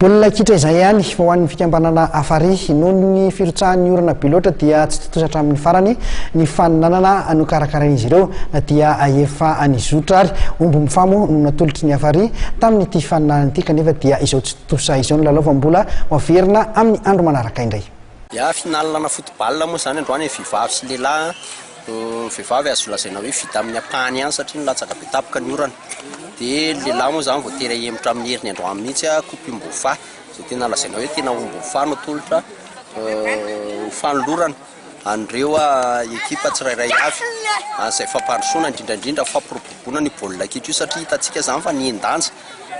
Baolina kitra izay ihany fa ho an'ny fikambanana Afary noho ny firotsahan'ny orana be loatra dia tsy tosatra amin'ny farany ny faninanana no karakarain'izy ireo dia efa anizotra ary omby mifamo no natolotry ny Afary tamin'ny ity faninanana ity kanefa dia izao tsy tosa izao ny lalao fa mbola hoaverina amin'ny andro manaraka indray. Ya finalana football moa zany androany vehivavy sy lehilahy vehivavy azo lazaina hoe vita amin'ny ampahany ihany satria nilatsaka be tapaka ny orana. Dia lehilahy moa zany voatery hemitra amin'ny herin'ny androany mihitsy coupe Mbofa izay tena lazaina hoe tena Mbofa no tolotra fanolorana andreo ekipa tsirairay avy izay fampandrosoana indrindrandrindra fampirobobona ny baolina kitra io satria hitantsika zany fa niendanja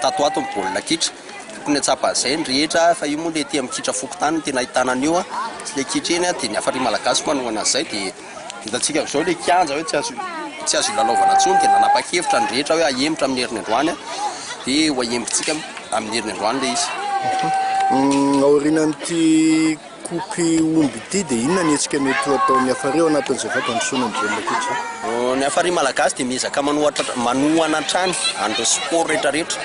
tato ato ny baolina kitra tokony hatsapan'izay ny rehetra fa io moa le ety amin'ny kitra fokontany no tena ahitana an'io sy le kitra eny dia ny Afary malagasy manao an'izay dia hitantsika amin'izao le kianja hoe tsy azo ilalaovana intsony dia nanapa-kevitra ny rehetra hoe ahemitra amin'ny herin'ny androany dia ho ahembritsika amin'ny herin'ny androany le izy. Aorianan'ity coupe omby ity dia inona ny hetsika mety ataon'ny Afary ao anatin'izay fampandrosoana ny baolina kitra? Ny Afary malagasy dia miezaka manohana hatrany an'ireo sport rehetrarehetra.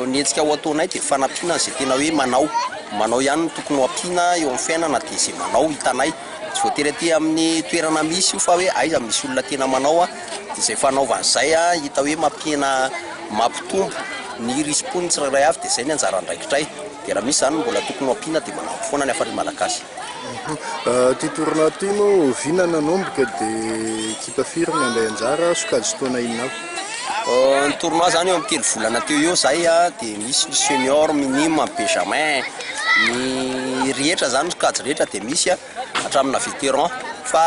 Ny hetsika ho ataonay dia fanampiana izay tena hoe manao ihany no tokony ho ampiana eo amin'ny fiainana dia izay manao hitanay. Tsy voatery aty amin'ny toerana misy io fa hoe aiza misy olona tena manao dia izay fanaovan'izay hita hoe mampitombo ny risim-pon'ny tsirairay avy dia izay ny anjara andraikitray. Dia raha misy zany mbola tokony ho ampiana dia manampy foana ny Afary malagasy. Ty tournoi ty moa vina nanomboka dia ekipa firy ny andray anjara sokajy taona inona avy? Ny tournoi zany eo amin'ny 3 volana teo eo zay dia misy ny senior, minime, benjamin, ny rehetra zany sokajy rehetra dia misy hatramina vétéran fa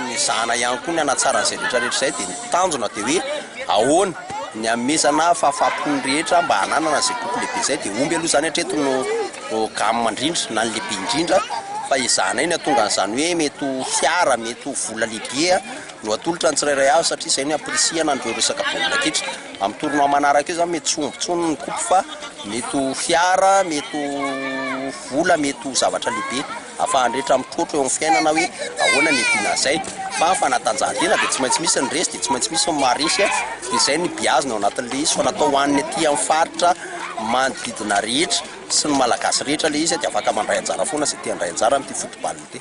ny zana ihany koa ny anatsaran'izay rehetrarehetra zay dia nitanjona dia hoe ahoana ny amezana fahafaham-pony rehetra mba hananana izay coupe lehibe izay dia omby aloha zany hatreto no gamma indrindra na ny lehibe indrindra fa izana iny atonga an'izany hoe mety ho fiara mety ho vola lehibe no atolotra ny tsirairay avy satria izay ny apirisiana andreo resaka baolina kitra. Amin'ny tournoi manaraka io zany mety tsy ombintsony ny coupe fa mety ho fiara mety ho vola mety ho zavatra lehibe afahandrehetra mitrotro eo amin'ny fiainana hoe ahoana ny hidiana izay fa fanatanjahantena dia tsy maintsy misy ny resy dia tsy maintsy misy ny maharesy dia izay ny biazina ao anatin'le izy fa natao hoan'ny aty amin'ny faritra manodidina rehetra sy ny malagasy rehetra le izy dia afaka mandray anjara foana izay tia handray anjara amin'ity football ity.